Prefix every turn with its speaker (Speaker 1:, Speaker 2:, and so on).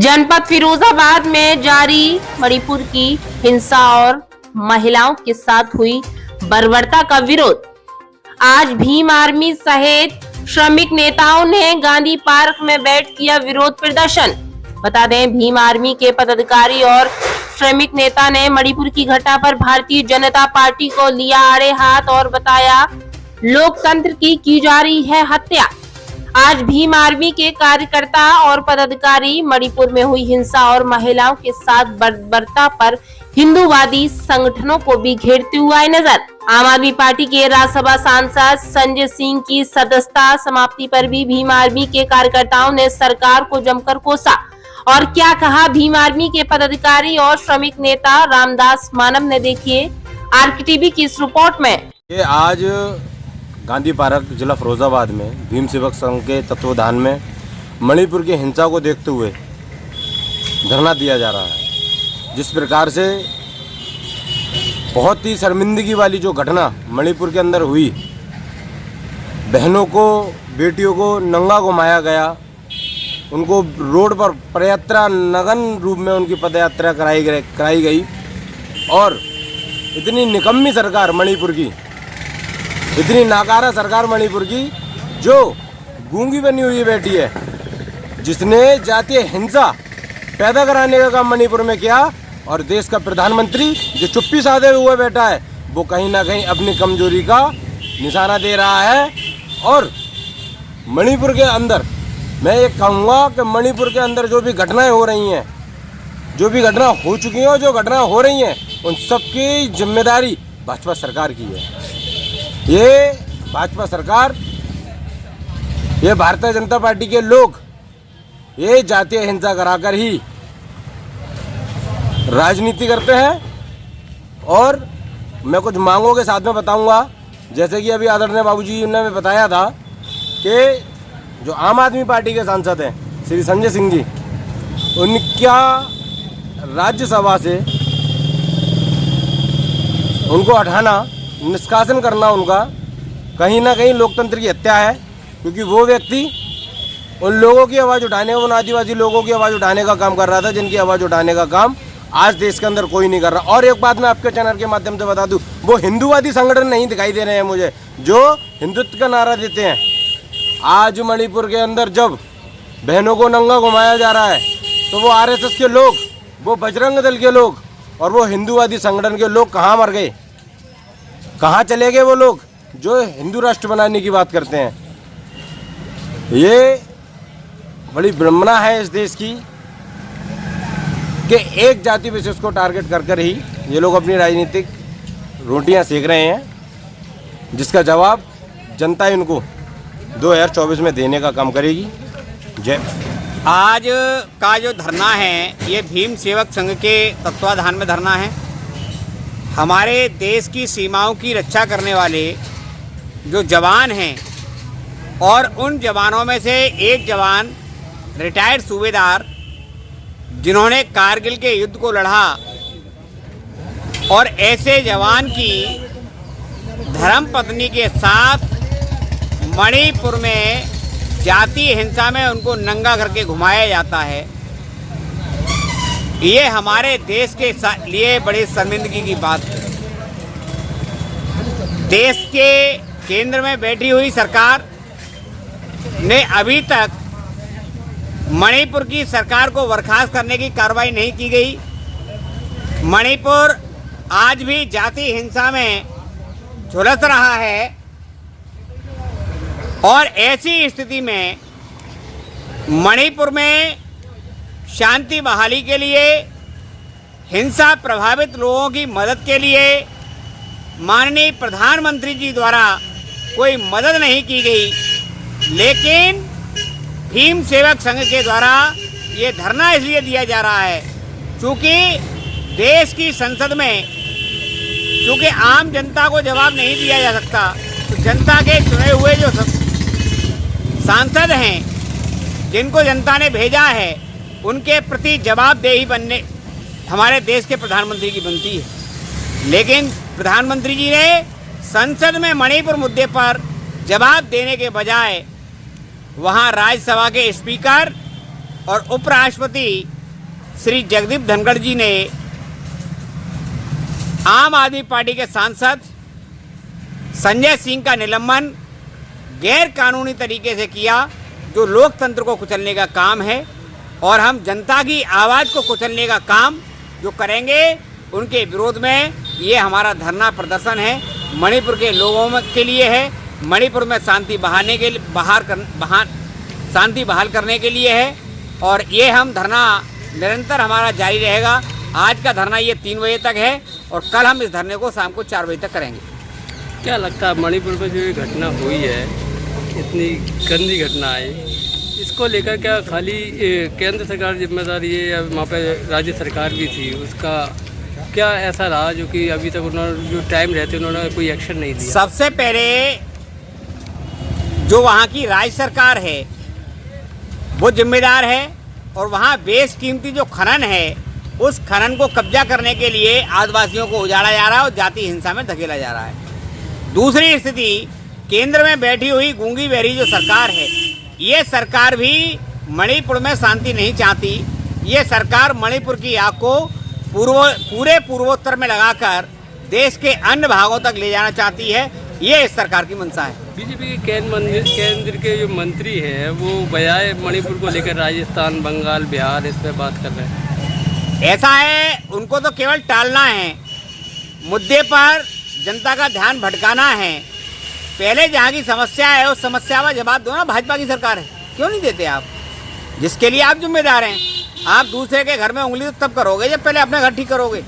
Speaker 1: जनपद फिरोजाबाद में जारी मणिपुर की हिंसा और महिलाओं के साथ हुई बर्बरता का विरोध। आज भीम आर्मी सहित श्रमिक नेताओं ने गांधी पार्क में बैठ किया विरोध प्रदर्शन। बता दें, भीम आर्मी के पदाधिकारी और श्रमिक नेता ने मणिपुर की घटना पर भारतीय जनता पार्टी को लिया आड़े हाथ और बताया लोकतंत्र की जा रही है हत्या। आज भीम आर्मी के कार्यकर्ता और पदाधिकारी मणिपुर में हुई हिंसा और महिलाओं के साथ बर्बरता पर हिंदूवादी संगठनों को भी घेरते हुए आए नजर। आम आदमी पार्टी के राज्यसभा सांसद संजय सिंह की सदस्यता समाप्ति पर भी भीम आर्मी के कार्यकर्ताओं ने सरकार को जमकर कोसा। और क्या कहा भीम आर्मी के पदाधिकारी और श्रमिक नेता रामदास मानव ने, देखिए आरकेटीवी की इस रिपोर्ट में।
Speaker 2: ये आज गांधी पार्क जिला फिरोजाबाद में भीम सेवक संघ के तत्वाधान में मणिपुर की हिंसा को देखते हुए धरना दिया जा रहा है। जिस प्रकार से बहुत ही शर्मिंदगी वाली जो घटना मणिपुर के अंदर हुई, बहनों को, बेटियों को नंगा घुमाया गया, उनको रोड पर पदयात्रा, नगन रूप में उनकी पदयात्रा कराई गई और इतनी निकम्मी सरकार मणिपुर की, इतनी नाकारा सरकार मणिपुर की, जो गूंगी बनी हुई बैठी है, जिसने जातीय हिंसा पैदा कराने का काम मणिपुर में किया। और देश का प्रधानमंत्री जो चुप्पी साधे हुए बैठा है, वो कहीं ना कहीं अपनी कमजोरी का निशाना दे रहा है। और मणिपुर के अंदर मैं ये कहूँगा कि मणिपुर के अंदर जो भी घटनाएं हो रही हैं, जो भी घटना हो चुकी हैं, जो घटना हो रही हैं, उन सबकी जिम्मेदारी भाजपा सरकार की है। ये भाजपा सरकार, ये भारतीय जनता पार्टी के लोग ये जातीय हिंसा कराकर ही राजनीति करते हैं। और मैं कुछ मांगों के साथ में बताऊंगा, जैसे कि अभी आदरणीय बाबूजी ने बताया था कि जो आम आदमी पार्टी के सांसद हैं श्री संजय सिंह जी, उनका राज्यसभा से उनको हटाना, निष्कासन करना उनका कहीं ना कहीं लोकतंत्र की हत्या है। क्योंकि वो व्यक्ति उन लोगों की आवाज़ उठाने, उन आदिवासी लोगों की आवाज़ उठाने का काम कर रहा था, जिनकी आवाज़ उठाने का काम आज देश के अंदर कोई नहीं कर रहा। और एक बात मैं आपके चैनल के माध्यम से बता दूं, वो हिंदूवादी संगठन नहीं दिखाई दे रहे हैं मुझे, जो हिंदुत्व का नारा देते हैं। आज मणिपुर के अंदर जब बहनों को नंगा घुमाया जा रहा है, तो वो आरएसएस के लोग, वो बजरंग दल के लोग और वो हिंदूवादी संगठन के लोग कहाँ मर गए, कहाँ चले गए वो लोग जो हिंदू राष्ट्र बनाने की बात करते हैं। ये बड़ी विडंबना है इस देश की कि एक जाति विशेष को टारगेट कर ही ये लोग अपनी राजनीतिक रोटियां सेक रहे हैं, जिसका जवाब जनता इनको 2024 में देने का काम करेगी। जय।
Speaker 3: आज का जो धरना है, ये भीम सेवक संघ के तत्वाधान में धरना है। हमारे देश की सीमाओं की रक्षा करने वाले जो जवान हैं, और उन जवानों में से एक जवान रिटायर्ड सूबेदार, जिन्होंने कारगिल के युद्ध को लड़ा, और ऐसे जवान की धर्मपत्नी के साथ मणिपुर में जातीय हिंसा में उनको नंगा करके घुमाया जाता है। ये हमारे देश के लिए बड़ी शर्मिंदगी की बात है। देश के केंद्र में बैठी हुई सरकार ने अभी तक मणिपुर की सरकार को बर्खास्त करने की कार्रवाई नहीं की गई। मणिपुर आज भी जातीय हिंसा में झुलस रहा है, और ऐसी स्थिति में मणिपुर में शांति बहाली के लिए, हिंसा प्रभावित लोगों की मदद के लिए माननीय प्रधानमंत्री जी द्वारा कोई मदद नहीं की गई। लेकिन भीम सेवक संघ के द्वारा ये धरना इसलिए दिया जा रहा है क्योंकि देश की संसद में, क्योंकि आम जनता को जवाब नहीं दिया जा सकता, तो जनता के चुने हुए जो सांसद हैं, जिनको जनता ने भेजा है, उनके प्रति जवाबदेही बनने हमारे देश के प्रधानमंत्री की बनती है। लेकिन प्रधानमंत्री जी ने संसद में मणिपुर मुद्दे पर जवाब देने के बजाय वहाँ राज्यसभा के स्पीकर और उपराष्ट्रपति श्री जगदीप धनखड़ जी ने आम आदमी पार्टी के सांसद संजय सिंह का निलंबन गैर कानूनी तरीके से किया, जो लोकतंत्र को कुचलने का काम है। और हम जनता की आवाज़ को कुचलने का काम जो करेंगे, उनके विरोध में ये हमारा धरना प्रदर्शन है। मणिपुर के लोगों के लिए है, मणिपुर में शांति शांति बहाल करने के लिए है। और ये हम धरना निरंतर हमारा जारी रहेगा। आज का धरना ये 3 बजे तक है और कल हम इस धरने को शाम को 4 बजे तक करेंगे।
Speaker 4: क्या लगता है मणिपुर में जो ये घटना हुई है, इतनी गंदी घटना है, इसको लेकर क्या खाली केंद्र सरकार जिम्मेदारी है या वहाँ पे राज्य सरकार भी थी, उसका क्या ऐसा रहा जो कि अभी तक उन्होंने जो टाइम रहते उन्होंने कोई एक्शन नहीं लिया?
Speaker 3: सबसे पहले जो वहाँ की राज्य सरकार है वो जिम्मेदार है, और वहाँ बेशकीमती जो खनन है उस खनन को कब्जा करने के लिए आदिवासियों को उजाड़ा जा रहा है और जाति हिंसा में धकेला जा रहा है। दूसरी स्थिति, केंद्र में बैठी हुई गूंगी बहरी जो सरकार है, ये सरकार भी मणिपुर में शांति नहीं चाहती। ये सरकार मणिपुर की आग को पूरे पूर्वोत्तर में लगाकर देश के अन्य भागों तक ले जाना चाहती है। ये इस सरकार की मंशा है।
Speaker 4: बीजेपी के केंद्र के जो मंत्री हैं वो बजाय मणिपुर को लेकर राजस्थान, बंगाल, बिहार इस पर बात कर रहे हैं।
Speaker 3: ऐसा है, उनको तो केवल टालना है, मुद्दे पर जनता का ध्यान भटकाना है। पहले जहाँ की समस्या है उस समस्या का जवाब दो ना। भाजपा की सरकार है, क्यों नहीं देते आप? जिसके लिए आप जिम्मेदार हैं। आप दूसरे के घर में उंगली तो तब करोगे जब पहले अपने घर ठीक करोगे।